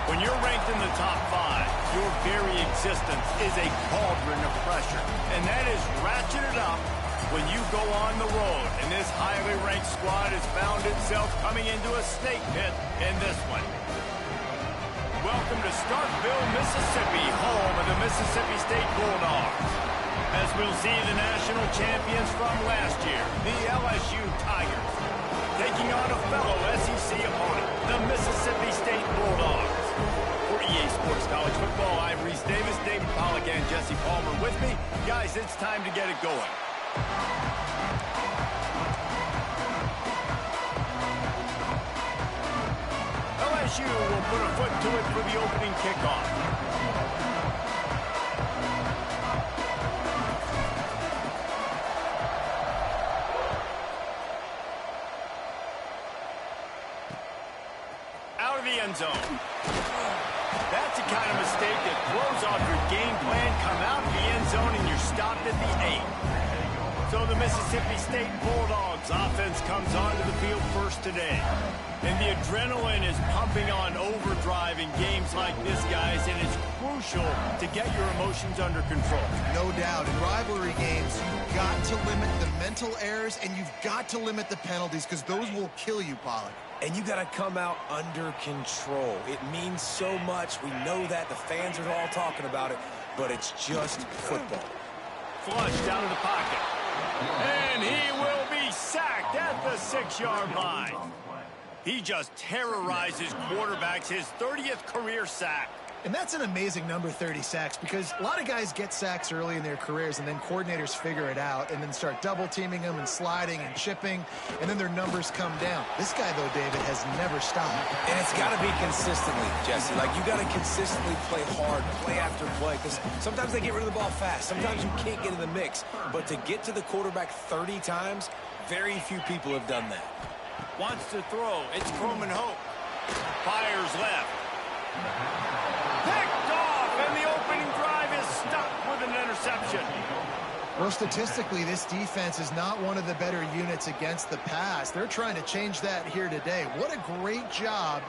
When you're ranked in the top 5, your very existence is a cauldron of pressure. And that is ratcheted up when you go on the road. And this highly ranked squad has found itself coming into a snake pit in this one. Welcome to Starkville, Mississippi, home of the Mississippi State Bulldogs. As we'll see the national champions from last year, the LSU Tigers, taking on a fellow SEC opponent, the Mississippi State Bulldogs. For EA Sports College Football, I'm Reese Davis, David Pollack, and Jesse Palmer with me. Guys, it's time to get it going. LSU will put a foot to it for the opening kickoff. Out of the end zone. That's the kind of mistake that throws off your game plan. Come out of the end zone and you're stopped at the 8. So the Mississippi State Bulldogs offense comes onto the field first today. And the adrenaline is pumping on overdrive in games like this, guys, and it's crucial to get your emotions under control. No doubt. In rivalry games, you've got to limit the mental errors and you've got to limit the penalties because those will kill you, Pollack. And you got to come out under control. It means so much. We know that. The fans are all talking about it, but it's just football. Flushed out of the pocket. And he will be sacked at the 6-yard line. He just terrorizes quarterbacks, his 30th career sack. And that's an amazing number, 30 sacks, because a lot of guys get sacks early in their careers, and then coordinators figure it out and then start double-teaming them and sliding and chipping, and then their numbers come down. This guy, though, David, has never stopped. And it's got to be consistently, Jesse. Like, you got to consistently play hard, play after play, because sometimes they get rid of the ball fast. Sometimes you can't get in the mix. But to get to the quarterback 30 times, very few people have done that. Wants to throw. It's Croman Hope. Fires left. Picked off, and the opening drive is stuck with an interception. Well, statistically, this defense is not one of the better units against the pass. They're trying to change that here today. What a great job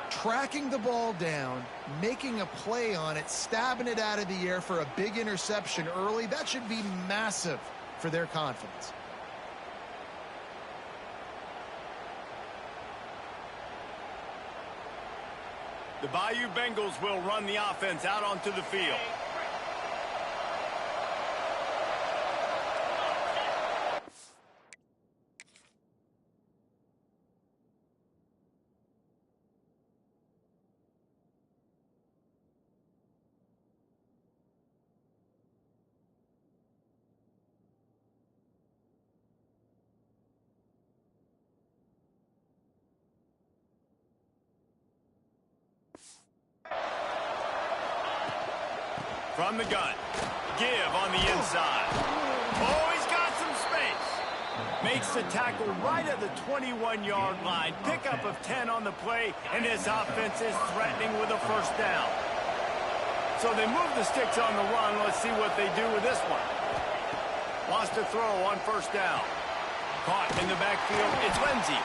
tracking the ball down, making a play on it, stabbing it out of the air for a big interception early. That should be massive for their confidence. The Bayou Bengals will run the offense out onto the field. From the gun. Give on the inside. Oh, he's got some space. Makes the tackle right at the 21-yard line. Pickup of 10 on the play, and his offense is threatening with a first down. So they move the sticks on the run. Let's see what they do with this one. Wants to throw on first down. Caught in the backfield. It's Lindsey.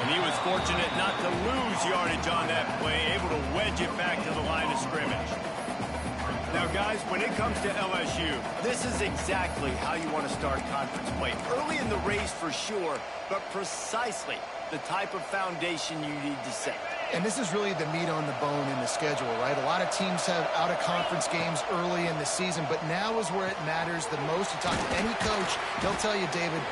And he was fortunate not to lose yardage on that play, able to wedge it back to the line of scrimmage. Now, guys, when it comes to LSU, this is exactly how you want to start conference play. Early in the race for sure, but precisely the type of foundation you need to set. And this is really the meat on the bone in the schedule, right? A lot of teams have out-of-conference games early in the season, but now is where it matters the most. You talk to any coach, they'll tell you, David,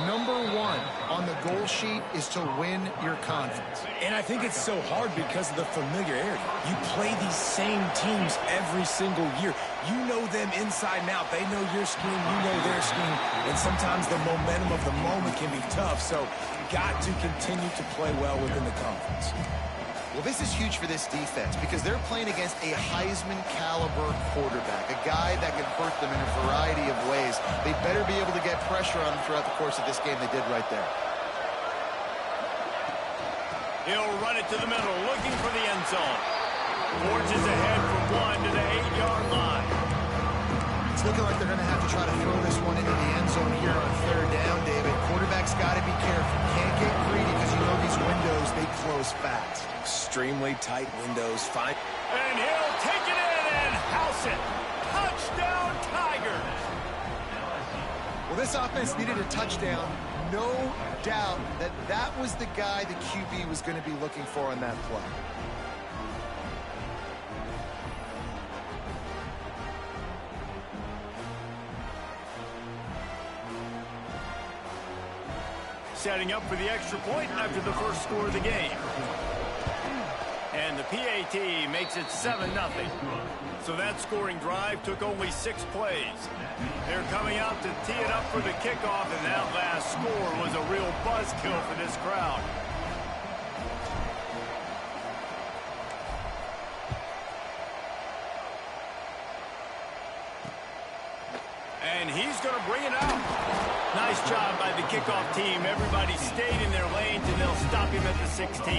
number one on the goal sheet is to win your conference. And I think it's so hard because of the familiarity. You play these same teams every single year. You know them inside and out. They know your scheme, you know their scheme. And sometimes the momentum of the moment can be tough. So got to continue to play well within the conference. Well, this is huge for this defense because they're playing against a Heisman-caliber quarterback, a guy that can hurt them in a variety of ways. They better be able to get pressure on them throughout the course of this game. They did right there. He'll run it to the middle, looking for the end zone. Forges ahead for one to the 8-yard line. It's looking like they're going to have to try to throw this one into the end zone here on third down, David. Quarterback's got to be careful. Can't get greedy because you know these windows, they close fast. Extremely tight windows. Fine. And he'll take it in and house it. Touchdown, Tigers. Well, this offense needed a touchdown. No doubt that that was the guy the QB was going to be looking for on that play. Setting up for the extra point after the first score of the game. And the PAT makes it 7-0. So that scoring drive took only 6 plays. They're coming out to tee it up for the kickoff, and that last score was a real buzzkill for this crowd. And he's going to bring it out. Nice job by the kickoff team. Everybody stayed in their lanes, and they'll stop him at the 16.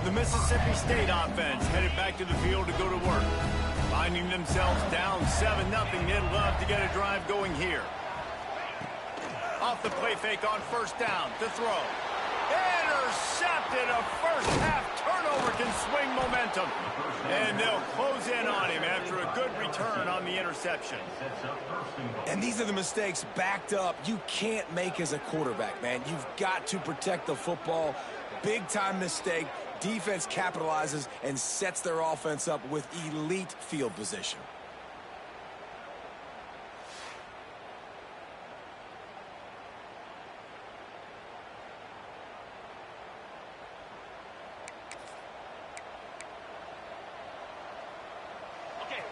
The Mississippi State offense headed back to the field to go to work. Finding themselves down 7-0, they'd love to get a drive going here. Off the play fake on first down to throw. Intercepted. A first half turnover can swing momentum. And they'll close in on him after a good return on the interception. And these are the mistakes backed up you can't make as a quarterback, man. You've got to protect the football. Big-time mistake. Defense capitalizes and sets their offense up with elite field position.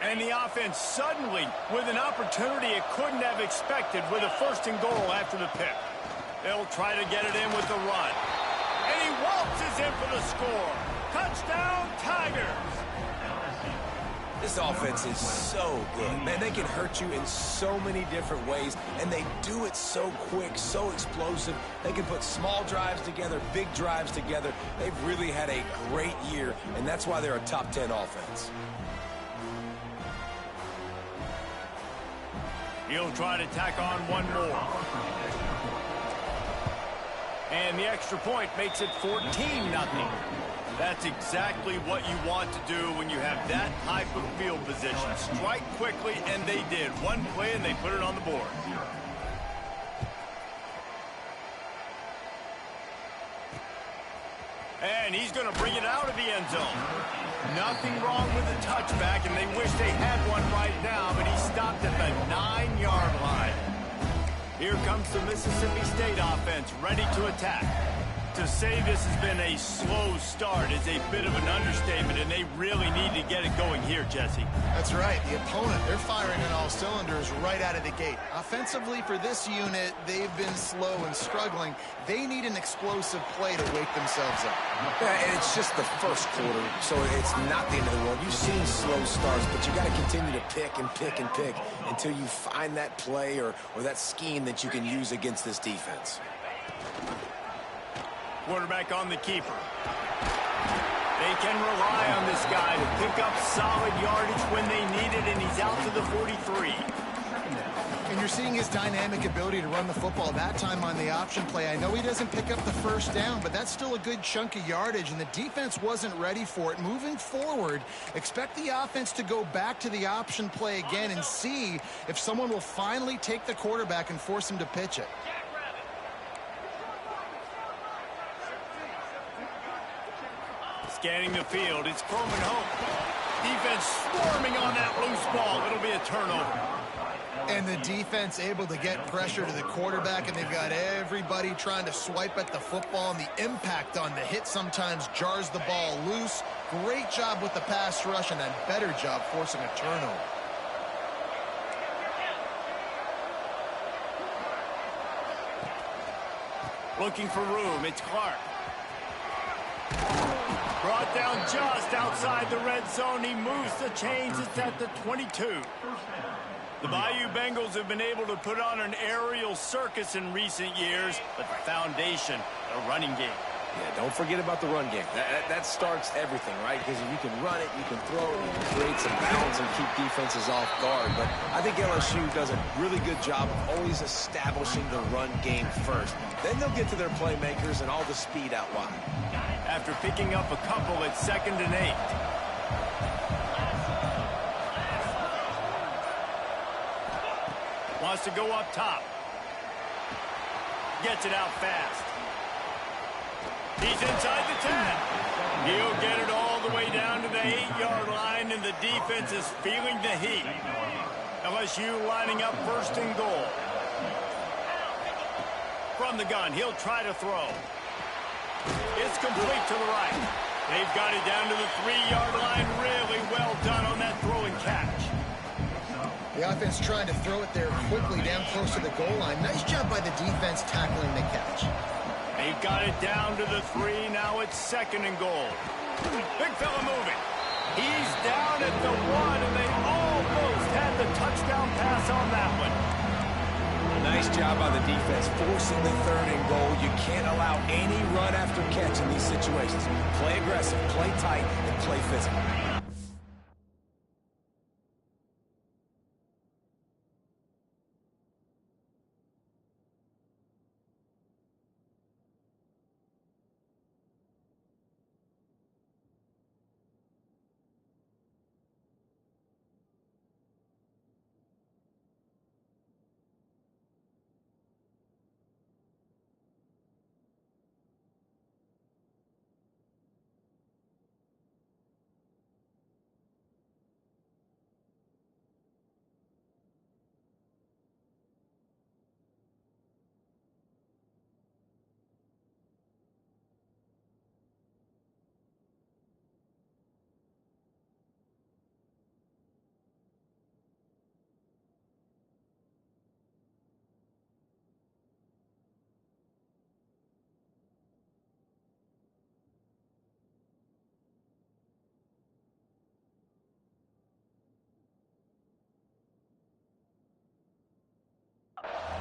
And the offense suddenly with an opportunity it couldn't have expected with a 1st and goal after the pick. They'll try to get it in with the run. And he waltzes in for the score. Touchdown, Tigers. This offense is so good. Man, they can hurt you in so many different ways, and they do it so quick, so explosive. They can put small drives together, big drives together. They've really had a great year, and that's why they're a top 10 offense. He'll try to tack on one more. And the extra point makes it 14-0. That's exactly what you want to do when you have that type of field position. Strike quickly, and they did. One play, and they put it on the board. And he's going to bring it out of the end zone. Nothing wrong with the touchback, and they wish they had one right now, but he stopped at the 9-yard line. Here comes the Mississippi State offense, ready to attack. To say this has been a slow start is a bit of an understatement, and they really need to get it going here, Jesse. That's right. The opponent, they're firing on all cylinders right out of the gate. Offensively for this unit, they've been slow and struggling. They need an explosive play to wake themselves up. Yeah, and it's just the first quarter, so it's not the end of the world. You've seen slow starts, but you got to continue to pick and pick and pick until you find that play or that scheme that you can use against this defense. Quarterback on the keeper. They can rely on this guy to pick up solid yardage when they need it, and he's out to the 43. And you're seeing his dynamic ability to run the football that time on the option play. I know he doesn't pick up the first down, but that's still a good chunk of yardage, and the defense wasn't ready for it. Moving forward, expect the offense to go back to the option play again and see if someone will finally take the quarterback and force him to pitch it. Scanning the field, it's Coleman Hope. Defense swarming on that loose ball. It'll be a turnover. And the defense able to get pressure to the quarterback, and they've got everybody trying to swipe at the football, and the impact on the hit sometimes jars the ball loose. Great job with the pass rush, and a better job forcing a turnover. Looking for room, it's Clark. Brought down just outside the red zone. He moves the chains. It's at the 22. The Bayou Bengals have been able to put on an aerial circus in recent years, but the foundation, a running game. Yeah, don't forget about the run game. That starts everything, right? Because if you can run it, you can throw it, you can create some balance and keep defenses off guard. But I think LSU does a really good job of always establishing the run game first. Then they'll get to their playmakers and all the speed out wide. After picking up a couple at 2nd and 8. Wants to go up top. Gets it out fast. He's inside the 10. He'll get it all the way down to the 8-yard line, and the defense is feeling the heat. LSU lining up 1st and goal. From the gun, he'll try to throw. It's complete to the right. They've got it down to the 3-yard line. Really well done on that throw and catch. The offense trying to throw it there quickly down close to the goal line. Nice job by the defense tackling the catch. They've got it down to the 3. Now it's 2nd and goal. Big fella moving. He's down at the 1, and they almost had the touchdown pass on that one. Nice job by the defense forcing the 3rd and goal. You can't allow any run after catch in these situations. Play aggressive, play tight, and play physical.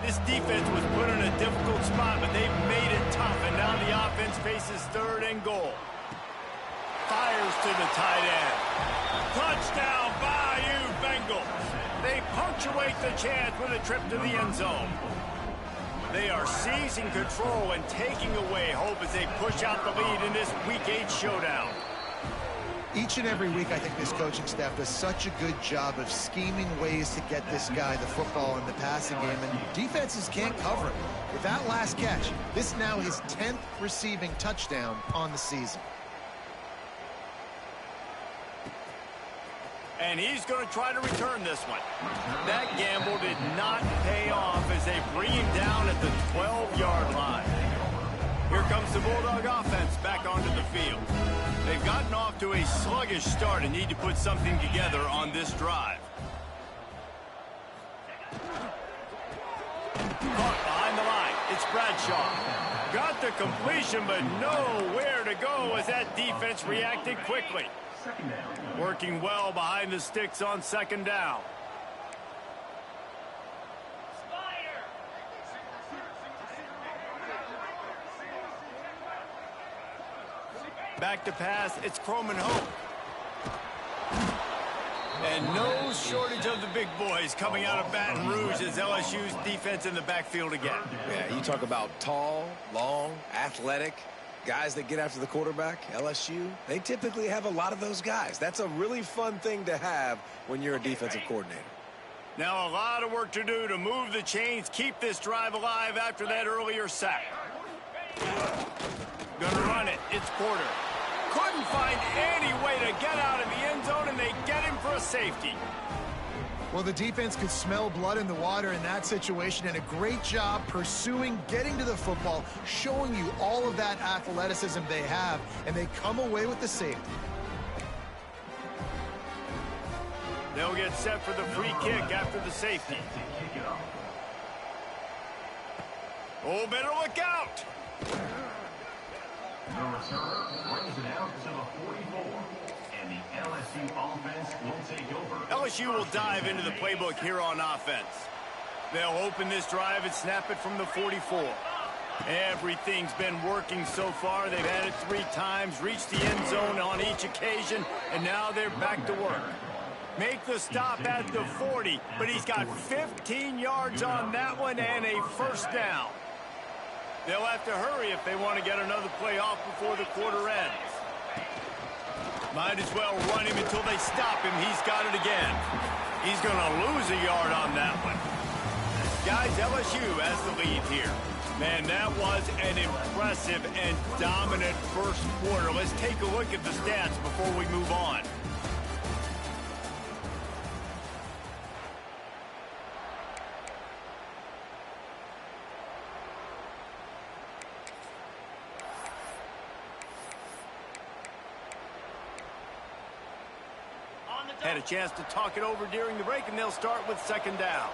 This defense was put in a difficult spot, but they've made it tough, and now the offense faces 3rd and goal. Fires to the tight end. Touchdown, Bayou Bengals. They punctuate the chance with a trip to the end zone. They are seizing control and taking away hope as they push out the lead in this Week 8 showdown. Each and every week, I think this coaching staff does such a good job of scheming ways to get this guy the football in the passing game, and defenses can't cover it. With that last catch, this is now his 10th receiving touchdown on the season. And he's going to try to return this one. That gamble did not pay off as they bring him down at the 12-yard line. Here comes the Bulldog offense back onto the field. They've gotten off to a sluggish start and need to put something together on this drive. Caught behind the line. It's Bradshaw. Got the completion, but nowhere to go as that defense reacted quickly. Working well behind the sticks on 2nd down. Back to pass, it's Croman Hope. And no shortage of the big boys coming out of Baton Rouge as LSU's defense in the backfield again. Yeah, you talk about tall, long, athletic, guys that get after the quarterback. LSU, they typically have a lot of those guys. That's a really fun thing to have when you're a defensive coordinator. Now a lot of work to do to move the chains, keep this drive alive after that earlier sack. Gonna run it. It's Porter. Couldn't find any way to get out of the end zone, and they get him for a safety. Well, the defense could smell blood in the water in that situation, and a great job pursuing, getting to the football, showing you all of that athleticism they have, and they come away with the safety. They'll get set for the free kick after the safety. Oh, better look out! The returner brings it out to the 44, and the LSU offense will take over. LSU will dive into the playbook here on offense. They'll open this drive and snap it from the 44. Everything's been working so far. They've had it 3 times, reached the end zone on each occasion, and now they're back to work. Make the stop at the 40, but he's got 15 yards on that one and a first down. They'll have to hurry if they want to get another play off before the quarter ends. Might as well run him until they stop him. He's got it again. He's going to lose a yard on that one. Guys, LSU has the lead here. Man, that was an impressive and dominant first quarter. Let's take a look at the stats before we move on. Had a chance to talk it over during the break, and they'll start with second down.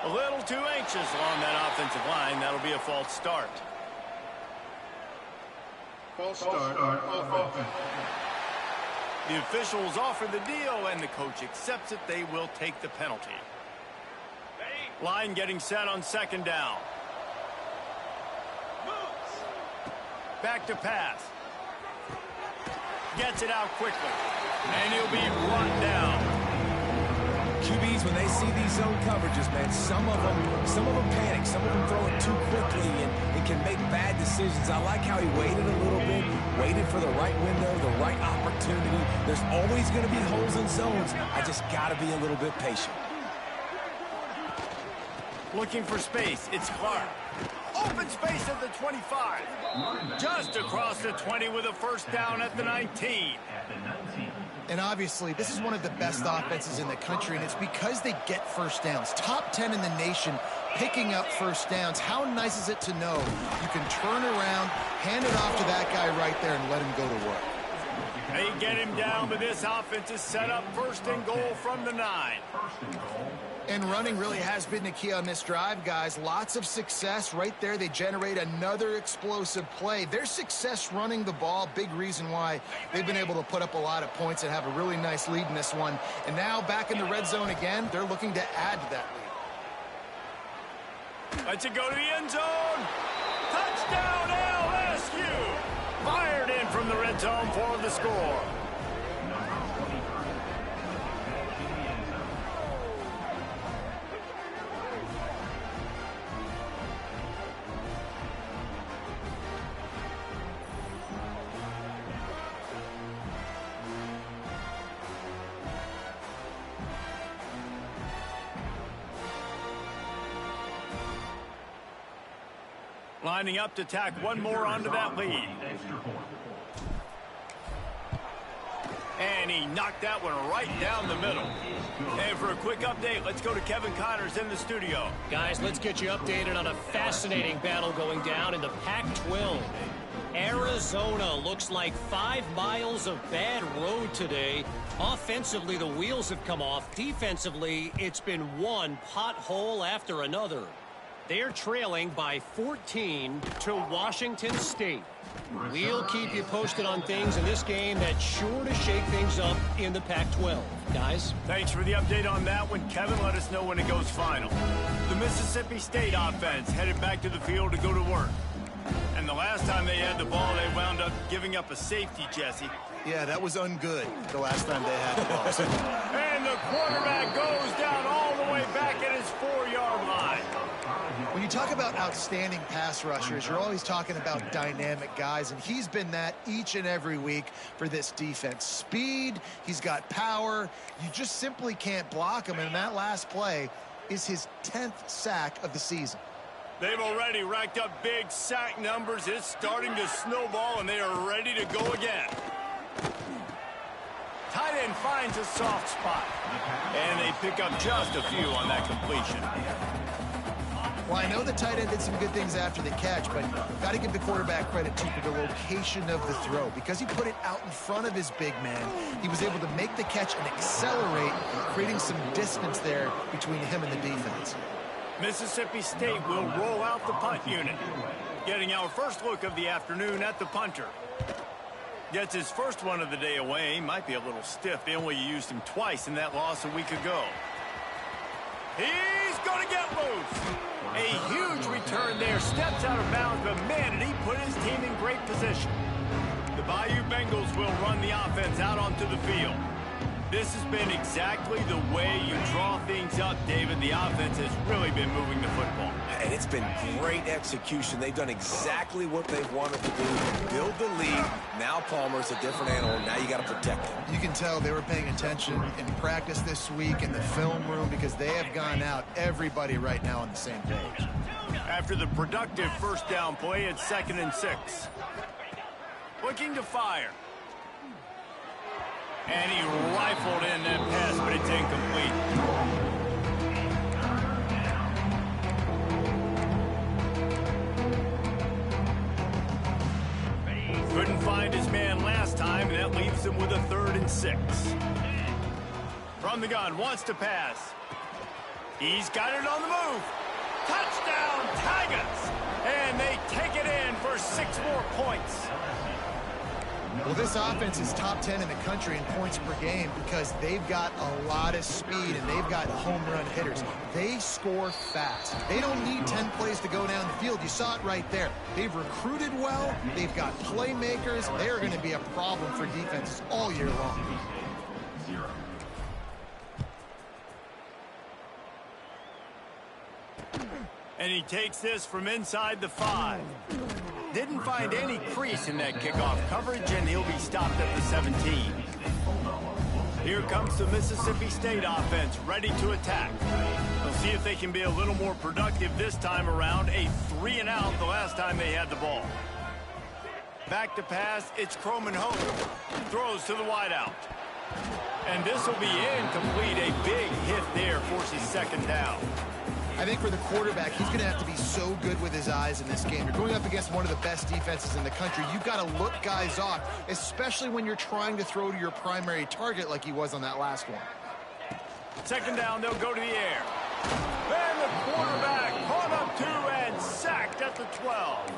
A little too anxious along that offensive line. That'll be a false start. False start. Offense. The officials offer the deal, and the coach accepts it. They will take the penalty. Line getting set on second down. Back to pass. Gets it out quickly, and he'll be brought down. QBs, when they see these zone coverages, man, some of them panic. Some of them throw it too quickly and can make bad decisions. I like how he waited a little bit, waited for the right window, the right opportunity. There's always going to be holes in zones. I just got to be a little bit patient. Looking for space. It's Clark. Open space at the 25. Just across the 20 with a first down at the 19. And obviously, this is one of the best offenses in the country, and it's because they get first downs. Top 10 in the nation picking up first downs. How nice is it to know you can turn around, hand it off to that guy right there, and let him go to work. They get him down, but this offense is set up first and goal from the 9. And running really has been the key on this drive, guys. Lots of success right there. They generate another explosive play. Their success running the ball, big reason why they've been able to put up a lot of points and have a really nice lead in this one. And now back in the red zone again, they're looking to add to that lead. Let's it go to the end zone. Touchdown, LSU. Fired in from the red zone for the score. Lining up to tack one more onto that lead. And he knocked that one right down the middle. And for a quick update, let's go to Kevin Connors in the studio. Guys, let's get you updated on a fascinating battle going down in the Pac-12. Arizona looks like 5 miles of bad road today. Offensively, the wheels have come off. Defensively, it's been one pothole after another. They're trailing by 14 to Washington State. We'll keep you posted on things in this game that's sure to shake things up in the Pac-12. Guys? Thanks for the update on that one, Kevin. Let us know when it goes final. The Mississippi State offense headed back to the field to go to work. And the last time they had the ball, they wound up giving up a safety, Jesse. Yeah, that was ungood the last time they had the ball. And the quarterback goes down all the way back at his 4-yard line. When you talk about outstanding pass rushers, you're always talking about dynamic guys, and he's been that each and every week for this defense. Speed, he's got power. You just simply can't block him, and that last play is his 10th sack of the season. They've already racked up big sack numbers. It's starting to snowball, and they are ready to go again. Tight end finds a soft spot, and they pick up just a few on that completion. Well, I know the tight end did some good things after the catch, but got to give the quarterback credit, too, for the location of the throw. Because he put it out in front of his big man, he was able to make the catch and accelerate, creating some distance there between him and the defense. Mississippi State will roll out the punt unit. Getting our first look of the afternoon at the punter. Gets his first one of the day away. Might be a little stiff. They only used him twice in that loss a week ago. He's going to get loose. A huge return there. Steps out of bounds, but man, did he put his team in great position. The Bayou Bengals will run the offense out onto the field. This has been exactly the way you draw things up, David. The offense has really been moving the football. And it's been great execution. They've done exactly what they've wanted to do. Build the lead. Now Palmer's a different animal. Now you got to protect him. You can tell they were paying attention in practice this week in the film room because they have gone out, everybody right now on the same page. After the productive first down play, it's 2nd and 6. Looking to fire. And he rifled in that pass, but it's incomplete. Couldn't find his man last time, and that leaves him with a 3rd and 6. From the gun, wants to pass. He's got it on the move. Touchdown, Tigers! And they take it in for 6 more points. Well, this offense is top 10 in the country in points per game because they've got a lot of speed and they've got home run hitters. They score fast. They don't need 10 plays to go down the field. You saw it right there. They've recruited well. They've got playmakers. They're going to be a problem for defenses all year long. And he takes this from inside the 5. Didn't find any crease in that kickoff coverage, and he'll be stopped at the 17. Here comes the Mississippi State offense, ready to attack. They'll see if they can be a little more productive this time around. A 3-and-out the last time they had the ball. Back to pass, it's Croman Hope. Throws to the wideout. And this will be incomplete. A big hit there forces 2nd down. I think for the quarterback, he's going to have to be so good with his eyes in this game. You're going up against one of the best defenses in the country. You've got to look guys off, especially when you're trying to throw to your primary target like he was on that last one. 2nd down, they'll go to the air. And the quarterback caught up to and sacked at the 12.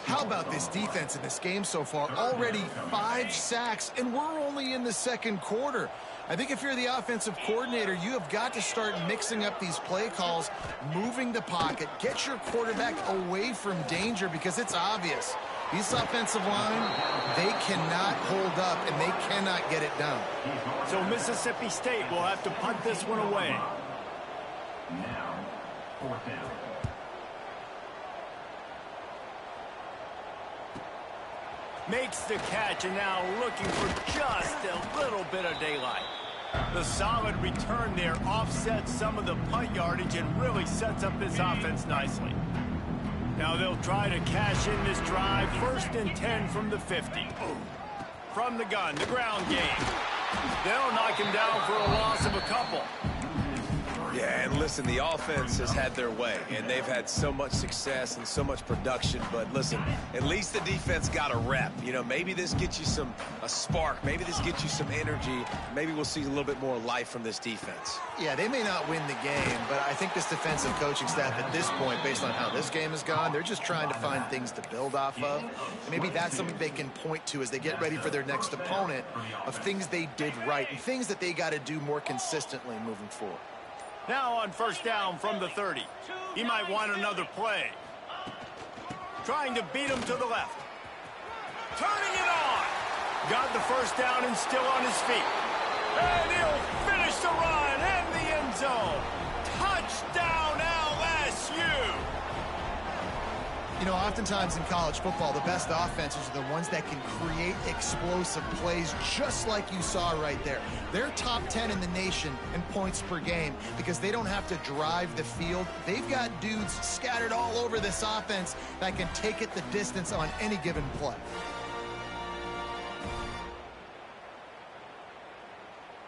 How about this defense in this game so far? Already 5 sacks, and we're only in the 2nd quarter. I think if you're the offensive coordinator, you have got to start mixing up these play calls, moving the pocket, get your quarterback away from danger because it's obvious. This offensive line, they cannot hold up, and they cannot get it done. So Mississippi State will have to punt this one away. Now, 4th down. Makes the catch, and now looking for just a little bit of daylight. The solid return there offsets some of the punt yardage and really sets up this offense nicely. Now they'll try to cash in this drive. 1st and 10 from the 50. From the gun, the ground game. They'll knock him down for a loss of a couple. Yeah, and listen, the offense has had their way, and they've had so much success and so much production. But listen, at least the defense got a rep. You know, maybe this gets you a spark. Maybe this gets you some energy. Maybe we'll see a little bit more life from this defense. Yeah, they may not win the game, but I think this defensive coaching staff at this point, based on how this game has gone, they're just trying to find things to build off of. And maybe that's something they can point to as they get ready for their next opponent of things they did right and things that they got to do more consistently moving forward. Now on 1st down from the 30. He might want another play. Trying to beat him to the left. Turning it on. Got the 1st down and still on his feet. And he'll finish the run in the end zone. Touchdown LSU. You know, oftentimes in college football, the best offenses are the ones that can create explosive plays just like you saw right there. They're top 10 in the nation in points per game because they don't have to drive the field. They've got dudes scattered all over this offense that can take it the distance on any given play.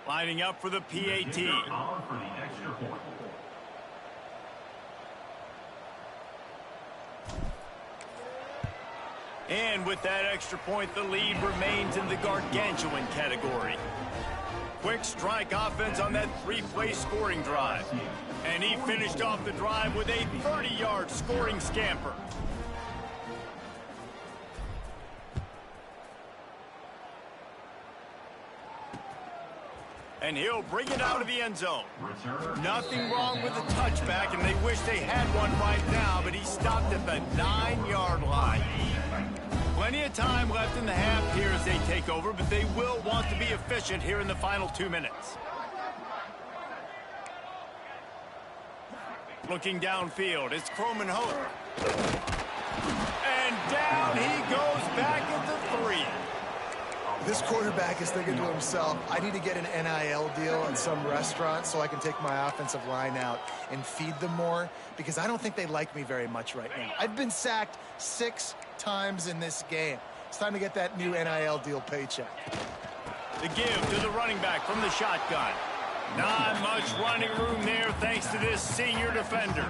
Lining up for the PAT. On for the extra point. And with that extra point, the lead remains in the gargantuan category. Quick strike offense on that 3-play scoring drive. And he finished off the drive with a 30-yard scoring scamper. And he'll bring it out of the end zone. Nothing wrong with the touchback, and they wish they had one right now, but he stopped at the 9-yard line. Plenty of time left in the half here as they take over, but they will want to be efficient here in the final 2 minutes. Looking downfield, it's Croman Hope. And down he goes back at the 3. This quarterback is thinking to himself, I need to get an NIL deal at some restaurant so I can take my offensive line out and feed them more, because I don't think they like me very much right now. I've been sacked 6 times in this game. It's time to get that new NIL deal paycheck. The give to the running back from the shotgun. Not much running room there thanks to this senior defender.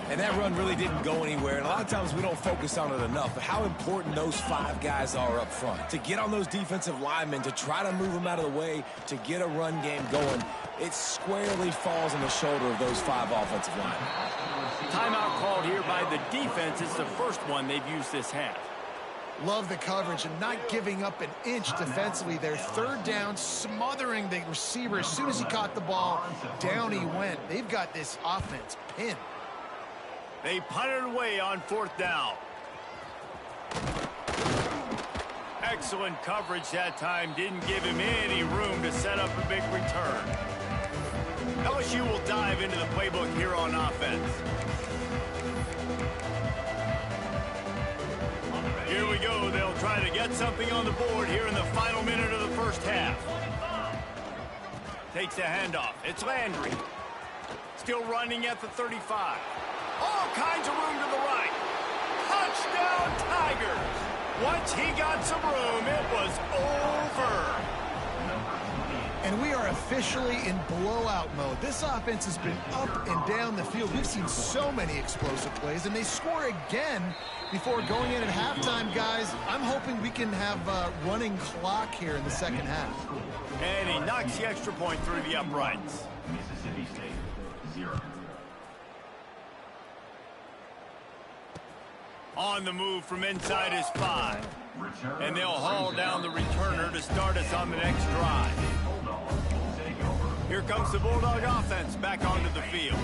And that run really didn't go anywhere, and a lot of times we don't focus on it enough, but how important those 5 guys are up front. To get on those defensive linemen, to try to move them out of the way, to get a run game going, it squarely falls on the shoulder of those 5 offensive linemen. Timeout called here by the defense. It's the first one they've used this half. Love the coverage and not giving up an inch defensively. Their 3rd down, smothering the receiver. As soon as he caught the ball, down he went. They've got this offense pinned. They punted away on 4th down. Excellent coverage that time. Didn't give him any room to set up a big return. LSU will dive into the playbook here on offense. Here we go. They'll try to get something on the board here in the final minute of the first half. Takes a handoff. It's Landry. Still running at the 35. All kinds of room to the right. Touchdown, Tigers. Once he got some room, it was over. And we are officially in blowout mode. This offense has been up and down the field. We've seen so many explosive plays, and they score again before going in at halftime, guys. I'm hoping we can have a running clock here in the second half. And he knocks the extra point through the uprights. Mississippi State, 0. On the move from inside his 5. And they'll haul down the returner to start us on the next drive. Here comes the Bulldog offense back onto the field.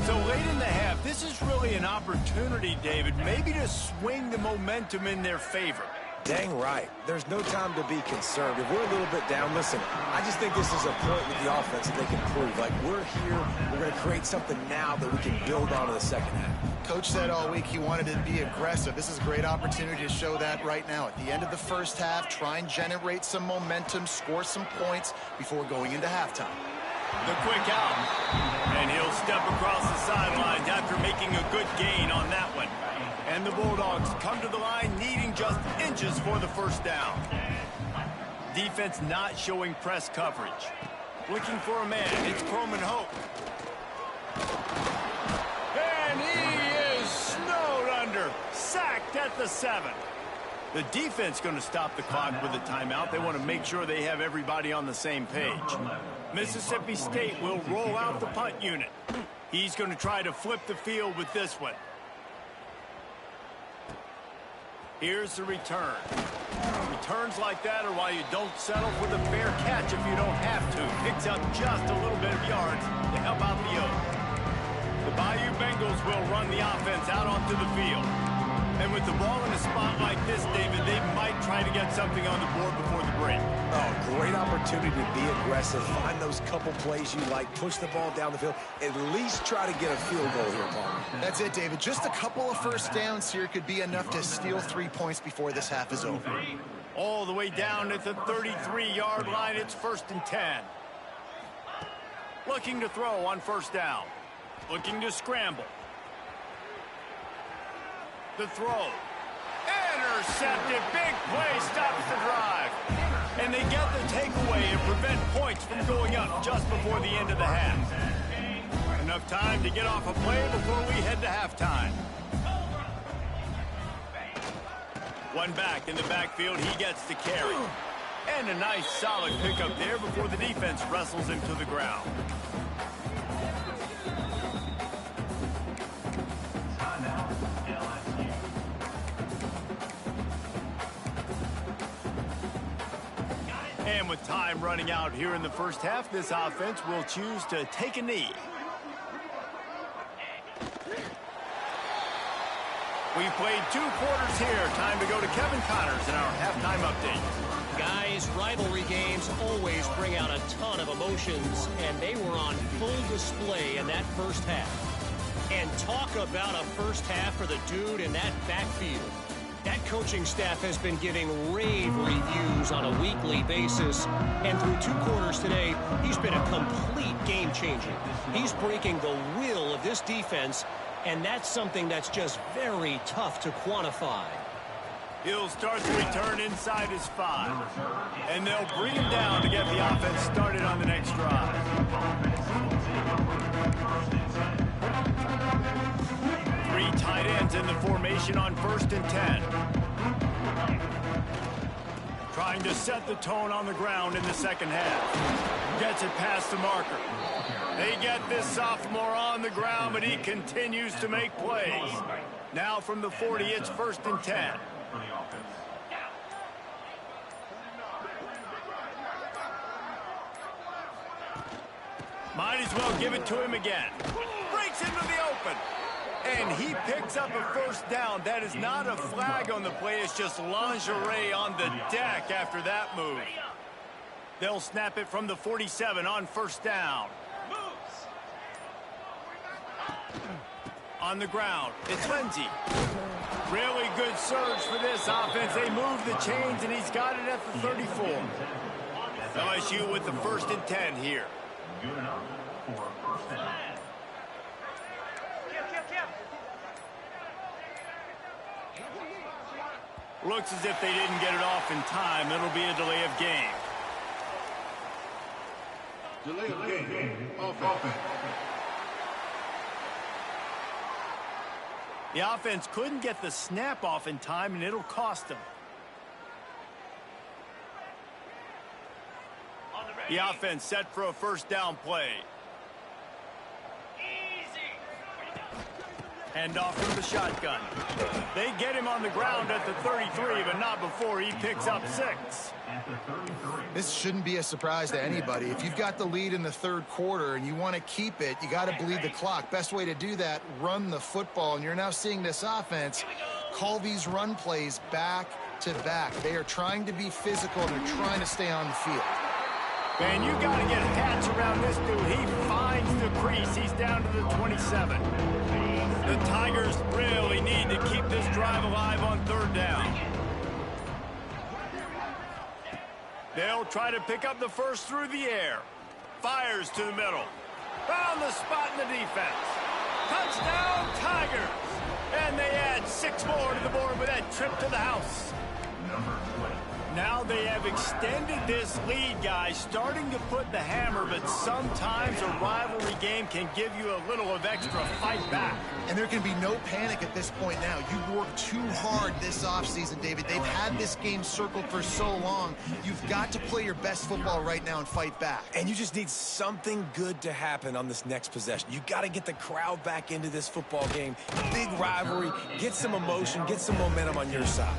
So late in the half, this is really an opportunity, David, maybe to swing the momentum in their favor. Dang right. There's no time to be concerned. If we're a little bit down, listen, I just think this is a point with the offense that they can prove. Like, we're here, we're going to create something now that we can build on in the second half. Coach said all week he wanted to be aggressive. This is a great opportunity to show that right now. At the end of the first half, try and generate some momentum, score some points before going into halftime. The quick out. And he'll step across the sidelines after making a good gain on that one. And the Bulldogs come to the line needing just inches for the first down. Defense not showing press coverage. Looking for a man. It's Croman Hope. And he is snowed under. Sacked at the 7. The defense going to stop the clock with a timeout. They want to make sure they have everybody on the same page. Mississippi State will roll out the punt unit. He's going to try to flip the field with this one. Here's the return. Returns like that are why you don't settle for the fair catch if you don't have to. Picks up just a little bit of yards to help out the Oaks. The Bayou Bengals will run the offense out onto the field. And with the ball in a spot like this, David, they might try to get something on the board before the break. Oh, great opportunity to be aggressive. Find those couple plays you like. Push the ball down the field. At least try to get a field goal here, Paul. That's it, David. Just a couple of first downs here could be enough to steal 3 points before this half is over. All the way down at the 33-yard line, it's 1st and 10. Looking to throw on first down. Looking to scramble. The throw. Intercepted. Big play stops the drive. And they get the takeaway and prevent points from going up just before the end of the half. Enough time to get off a play before we head to halftime. One back in the backfield. He gets the carry. And a nice solid pickup there before the defense wrestles him to the ground. And with time running out here in the first half, this offense will choose to take a knee. We played 2 quarters here. Time to go to Kevin Connors in our halftime update. Guys, rivalry games always bring out a ton of emotions, and they were on full display in that first half. And talk about a first half for the dude in that backfield. That coaching staff has been giving rave reviews on a weekly basis, and through 2 quarters today, he's been a complete game changer. He's breaking the will of this defense, and that's something that's just very tough to quantify. He'll start the return inside his 5, and they'll bring him down to get the offense started on the next drive. 3 tight ends in the formation on 1st and 10. Trying to set the tone on the ground in the second half. Gets it past the marker. They get this sophomore on the ground, but he continues to make plays. Now from the 40, it's 1st and 10. Might as well give it to him again. Breaks into the open. And he picks up a first down. That is not a flag on the play. It's just lingerie on the deck after that move. They'll snap it from the 47 on 1st down. On the ground, it's Lindsey. Really good surge for this offense. They move the chains, and he's got it at the 34. LSU with the 1st and 10 here. Good enough for 1st down. Looks as if they didn't get it off in time. It'll be a delay of game. Delay of game. Offense. The offense couldn't get the snap off in time, and it'll cost them. The offense set for a 1st down play. Hand off from the shotgun. They get him on the ground at the 33, but not before he picks up 6. This shouldn't be a surprise to anybody. If you've got the lead in the 3rd quarter and you want to keep it, you got to bleed the clock. Best way to do that, run the football. And you're now seeing this offense call these run plays back to back. They are trying to be physical, and they're trying to stay on the field. Man, you got to get hats around this dude. He finds the crease. He's down to the 27. The Tigers really need to keep this drive alive on 3rd down. They'll try to pick up the first through the air. Fires to the middle. Found the spot in the defense. Touchdown, Tigers! And they add 6 more to the board with that trip to the house. Number 20. Now they have extended this lead, guys, starting to put the hammer, but sometimes a rivalry game can give you a little of extra fight back. And there can be no panic at this point now. You've worked too hard this offseason, David. They've had this game circled for so long. You've got to play your best football right now and fight back. And you just need something good to happen on this next possession. You got to get the crowd back into this football game. Big rivalry. Get some emotion. Get some momentum on your side.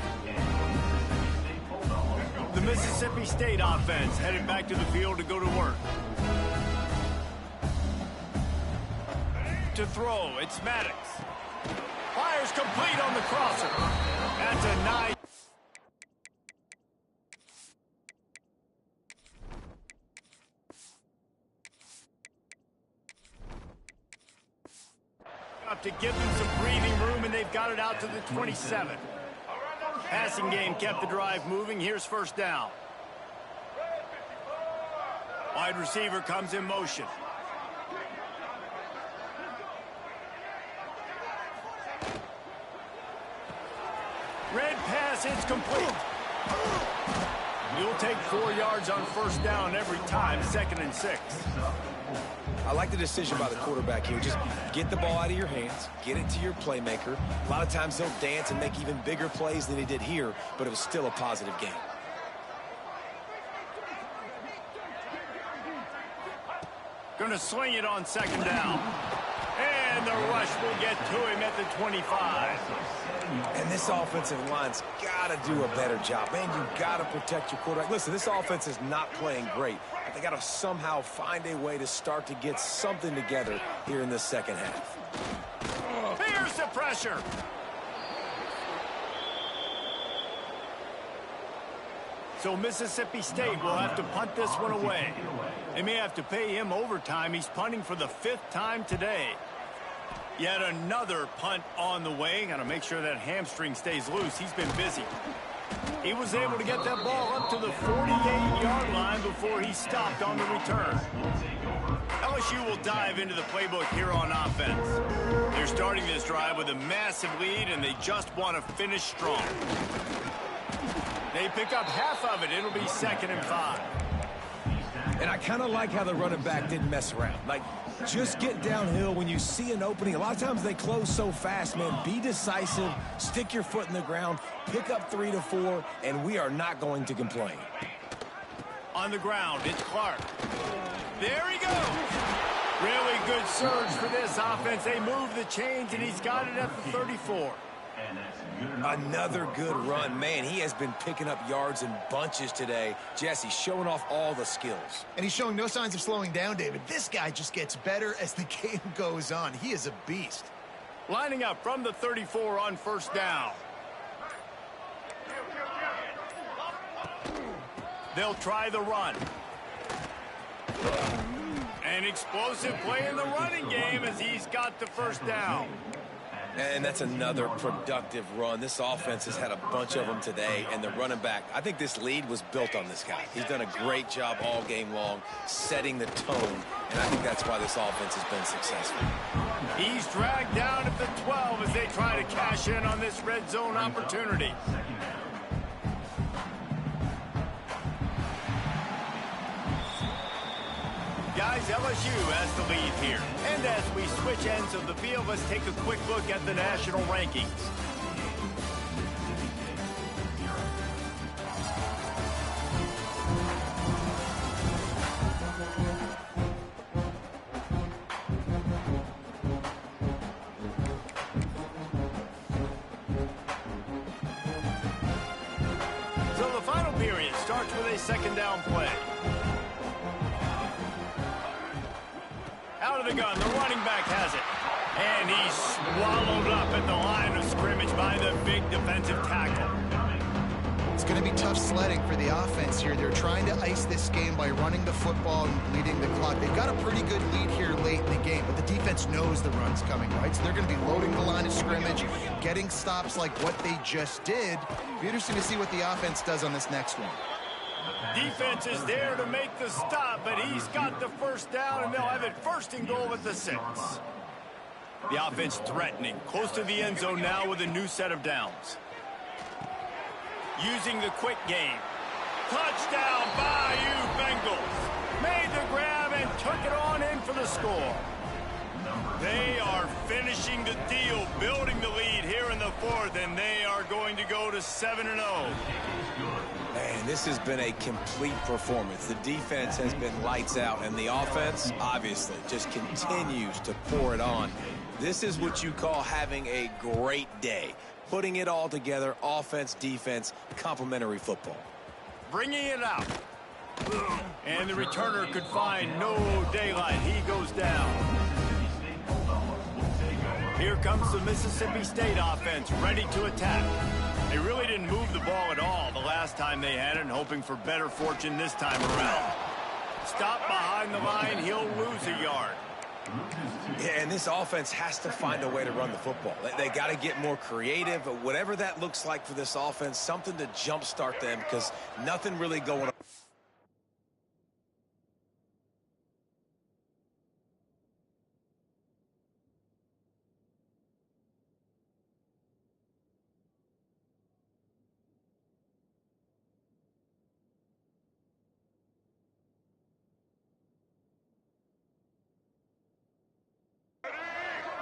The Mississippi State offense headed back to the field to go to work. To throw, it's Maddox. Fires complete on the crosser. That's a nice... to give them some breathing room, and they've got it out to the 27. Passing game kept the drive moving. Here's 1st down. Wide receiver comes in motion. Red pass, it's complete. You'll take 4 yards on 1st down every time, 2nd and 6. I like the decision by the quarterback here. Just get the ball out of your hands, get it to your playmaker. A lot of times he'll dance and make even bigger plays than he did here, but it was still a positive game. Gonna sling it on 2nd down. And And the rush will get to him at the 25. And this offensive line's got to do a better job. Man, you got to protect your quarterback. Listen, this offense is not playing great, but they got to somehow find a way to start to get something together here in the second half. Here's the pressure. So Mississippi State will have to punt this one away. They may have to pay him overtime. He's punting for the 5th time today. Yet another punt on the way. Got to make sure that hamstring stays loose. He's been busy. He was able to get that ball up to the 48-yard line before he stopped on the return. LSU will dive into the playbook here on offense. They're starting this drive with a massive lead, and they just want to finish strong. They pick up half of it. It'll be 2nd and 5. And I kind of like how the running back didn't mess around. Like, just get downhill when you see an opening. A lot of times they close so fast, man. Be decisive, stick your foot in the ground, pick up 3 to 4, and we are not going to complain. On the ground, it's Clark. There he goes. Really good surge for this offense. They move the chains, and he's got it at the 34. Another good run. Man, he has been picking up yards in bunches today. Jesse showing off all the skills. And he's showing no signs of slowing down, David. This guy just gets better as the game goes on. He is a beast. Lining up from the 34 on 1st down. They'll try the run. An explosive play in the running game as he's got the 1st down. And that's another productive run. This offense has had a bunch of them today, and the running back, I think this lead was built on this guy. He's done a great job all game long, setting the tone, and I think that's why this offense has been successful. He's dragged down at the 12 as they try to cash in on this red zone opportunity. Guys, LSU has the lead here. And as we switch ends of the field, let's take a quick look at the national rankings. So the final period starts with a 2nd down play. Out of the gun, the running back has it. And he's swallowed up at the line of scrimmage by the big defensive tackle. It's going to be tough sledding for the offense here. They're trying to ice this game by running the football and bleeding the clock. They've got a pretty good lead here late in the game, but the defense knows the run's coming, right? So they're going to be loading the line of scrimmage, getting stops like what they just did. It'll be interesting to see what the offense does on this next one. Defense is there to make the stop, but he's got the 1st down, and they'll have it 1st and goal at the 6. The offense threatening, close to the end zone now with a new set of downs. Using the quick game. Touchdown, Bayou Bengals. Made the grab and took it on in for the score. They are finishing the deal, building the lead here in the 4th, and they are going to go to 7-0. Man, this has been a complete performance. The defense has been lights out, and the offense, obviously, just continues to pour it on. This is what you call having a great day. Putting it all together, offense, defense, complementary football. Bringing it out. And the returner could find no daylight. He goes down. Here comes the Mississippi State offense, ready to attack. They really didn't move the ball at all the last time they had it, and hoping for better fortune this time around. Stop behind the line, he'll lose a yard. Yeah, and this offense has to find a way to run the football. They got to get more creative, but whatever that looks like for this offense, something to jumpstart them, because nothing really going on.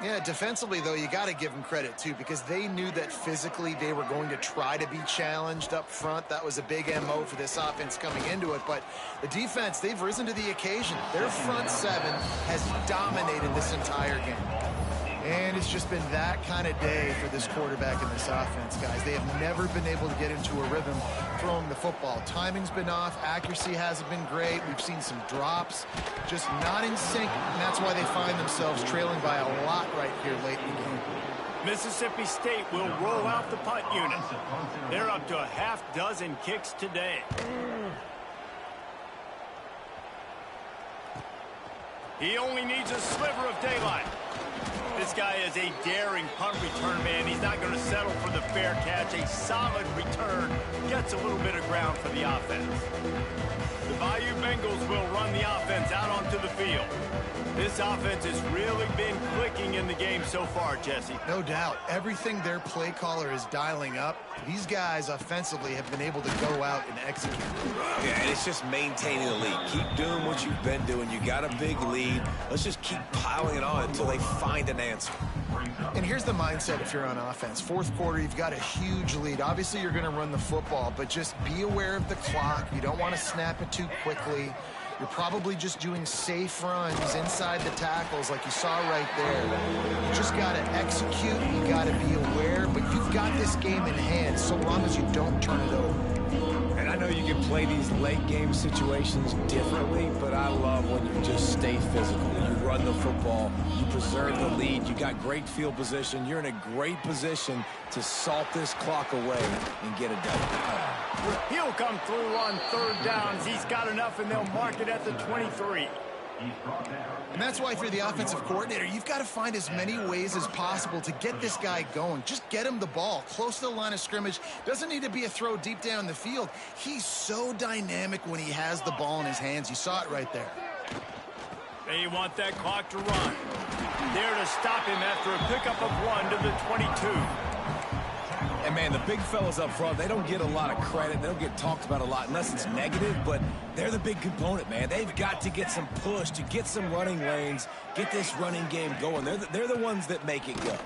Yeah, defensively, though, you got to give them credit, too, because they knew that physically they were going to try to be challenged up front. That was a big MO for this offense coming into it. But the defense, they've risen to the occasion. Their front 7 has dominated this entire game. And it's just been that kind of day for this quarterback and this offense, guys. They have never been able to get into a rhythm throwing the football. Timing's been off. Accuracy hasn't been great. We've seen some drops, just not in sync, and that's why they find themselves trailing by a lot right here late in the game. Mississippi State will roll out the punt unit. They're up to a half dozen kicks today. He only needs a sliver of daylight. This guy is a daring punt return man. He's not going to settle for the fair catch. A solid return gets a little bit of ground for the offense. The Bayou Bengals will run the offense out onto the field. This offense has really been clicking in the game so far, Jesse. No doubt. Everything their play caller is dialing up, these guys offensively have been able to go out and execute. Yeah, and it's just maintaining the lead. Keep doing what you've been doing. You got a big lead. Let's just keep piling it on until they find an answer. And here's the mindset if you're on offense. Fourth quarter, you've got a huge lead. Obviously, you're going to run the football, but just be aware of the clock. You don't want to snap it too quickly. You're probably just doing safe runs inside the tackles like you saw right there. You just got to execute. You got to be aware, but you've got this game in hand so long as you don't turn it over. And I know you can play these late game situations differently, but I love when you just stay physical. You run the football, you preserve the lead, you got great field position. You're in a great position to salt this clock away and get it done. He'll come through on third downs. He's got enough, and they'll mark it at the 23. And that's why if you're the offensive coordinator, you've got to find as many ways as possible to get this guy going. Just get him the ball close to the line of scrimmage. Doesn't need to be a throw deep down the field. He's so dynamic when he has the ball in his hands. You saw it right there. They want that clock to run. There to stop him after a pickup of 1 to the 22. And, man, the big fellas up front, they don't get a lot of credit. They don't get talked about a lot unless it's negative, but they're the big component, man. They've got to get some push, to get some running lanes, get this running game going. They're the ones that make it go.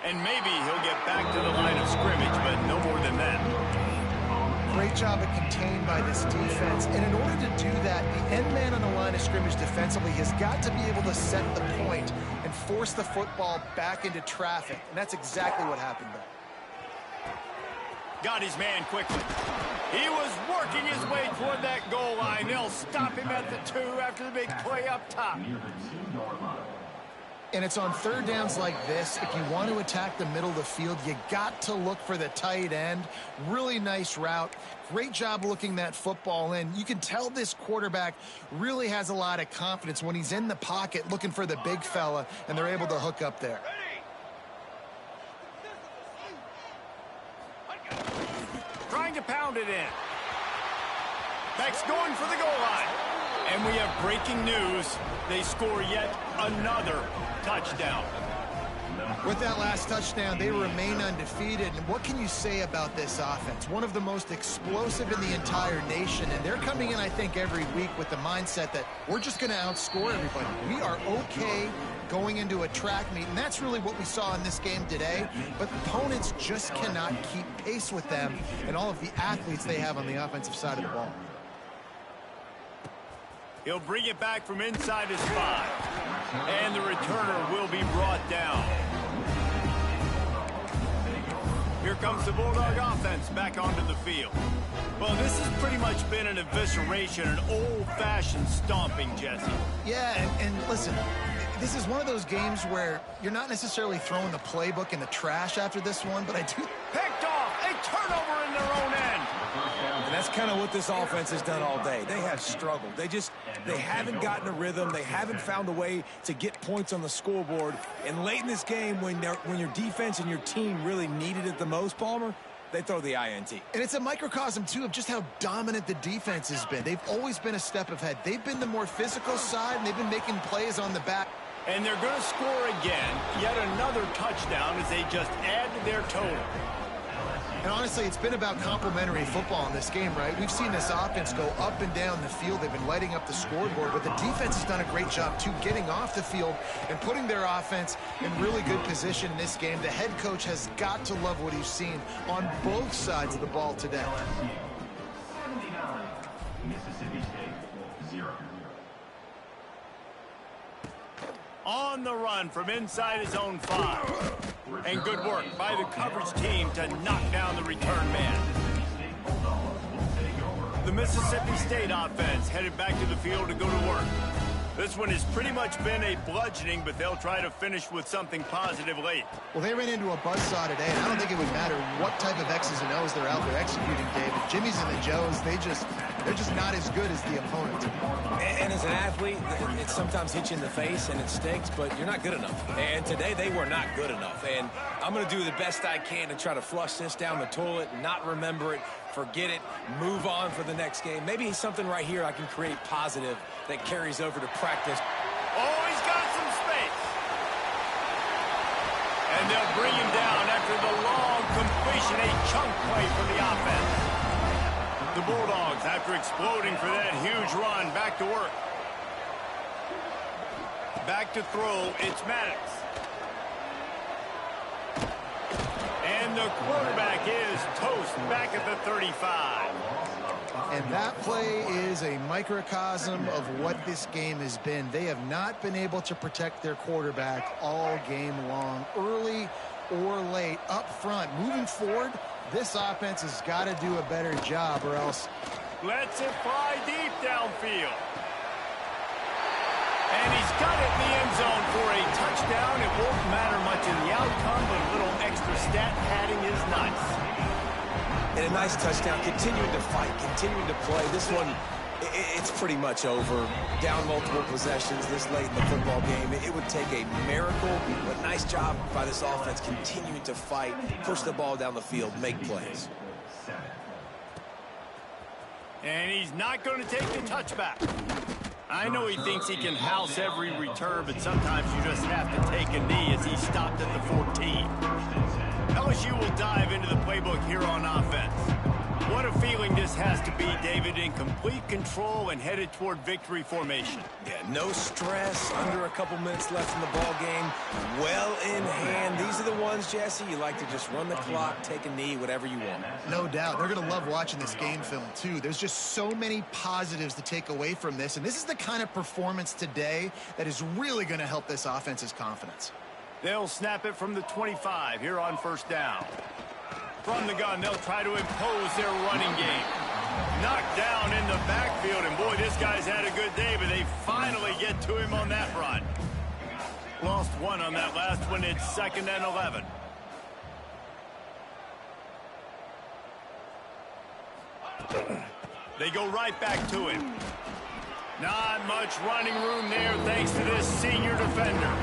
And maybe he'll get back to the line of scrimmage, but no more than that. Great job of contained by this defense. And in order to do that, the end man on the line of scrimmage defensively has got to be able to set the point and force the football back into traffic. And that's exactly what happened there. Got his man quickly. He was working his way toward that goal line. They'll stop him at the 2 after the big play up top. And it's on third downs like this. If you want to attack the middle of the field, you got to look for the tight end. Really nice route. Great job looking that football in. You can tell this quarterback really has a lot of confidence when he's in the pocket looking for the big fella, and they're able to hook up there. Trying to pound it in. Beck's going for the goal line. And we have breaking news. They score yet another touchdown. With that last touchdown, they remain undefeated. And what can you say about this offense? One of the most explosive in the entire nation. And they're coming in, I think, every week with the mindset that we're just going to outscore everybody. We are okay going into a track meet, and that's really what we saw in this game today. But opponents just cannot keep pace with them and all of the athletes they have on the offensive side of the ball. He'll bring it back from inside his 5. And the returner will be brought down. Here comes the Bulldog offense back onto the field. Well, this has pretty much been an evisceration, an old-fashioned stomping, Jesse. Yeah, and listen, this is one of those games where you're not necessarily throwing the playbook in the trash after this one, but I do. Picked off, a turnover in their own end. And that's kind of what this offense has done all day. They have struggled. They haven't gotten a rhythm. They haven't found a way to get points on the scoreboard. And late in this game, when your defense and your team really needed it the most, Palmer, they throw the INT. And it's a microcosm, too, of just how dominant the defense has been. They've always been a step ahead. They've been the more physical side, and they've been making plays on the back. And they're going to score again. Yet another touchdown as they just add to their total. And honestly, it's been about complementary football in this game, right? We've seen this offense go up and down the field. They've been lighting up the scoreboard, but the defense has done a great job, too, getting off the field and putting their offense in really good position in this game. The head coach has got to love what he's seen on both sides of the ball today. 79, Mississippi State, 0. On the run from inside his own 5. And good work by the coverage team to knock down the return man. The Mississippi State offense headed back to the field to go to work. This one has pretty much been a bludgeoning, but they'll try to finish with something positive late. Well, they ran into a buzzsaw today, and I don't think it would matter what type of X's and O's they're out there executing, David. Jimmy's and the Joes, they're just not as good as the opponent. And as an athlete, it sometimes hits you in the face and it stinks, but you're not good enough. And today they were not good enough. And I'm going to do the best I can to try to flush this down the toilet, not remember it, forget it, move on for the next game. Maybe something right here I can create positive that carries over to practice. Oh, he's got some space. And they'll bring him down after the long completion, a chunk play for the offense. The Bulldogs, after exploding for that huge run, back to work. Back to throw, it's Maddox. And the quarterback is toast back at the 35. And that play is a microcosm of what this game has been. They have not been able to protect their quarterback all game long, early or late, up front. Moving forward, this offense has got to do a better job or else. Lets it fly deep downfield. And he's got it in the end zone for a touchdown. It won't matter much in the outcome, but a little extra stat padding is nice. And a nice touchdown, continuing to fight, continuing to play. This one, it's pretty much over. Down multiple possessions this late in the football game. It would take a miracle, but nice job by this offense continuing to fight, push the ball down the field, make plays. And he's not going to take the touchback. I know he thinks he can house every return, but sometimes you just have to take a knee as he stopped at the 14. LSU will dive into the playbook here on offense. What a feeling this has to be, David, in complete control and headed toward victory formation. Yeah, no stress, under a couple minutes left in the ball game, well in hand. These are the ones, Jesse, you like to just run the clock, take a knee, whatever you want. No doubt. They're going to love watching this game film, too. There's just so many positives to take away from this, and this is the kind of performance today that is really going to help this offense's confidence. They'll snap it from the 25 here on first down. From the gun, they'll try to impose their running game. Knocked down in the backfield, and boy, this guy's had a good day, but they finally get to him on that run. Lost one on that last one. It's 2nd and 11. They go right back to him. Not much running room there thanks to this senior defender.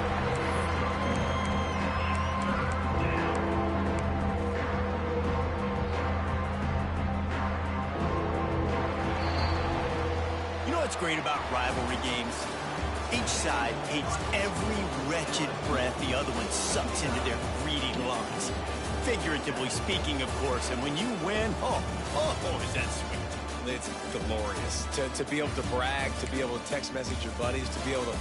What's great about rivalry games? Each side hates every wretched breath the other one sucks into their greedy lungs. Figuratively speaking, of course, and when you win, oh, is that sweet. It's glorious to be able to brag, to be able to text message your buddies, to be able to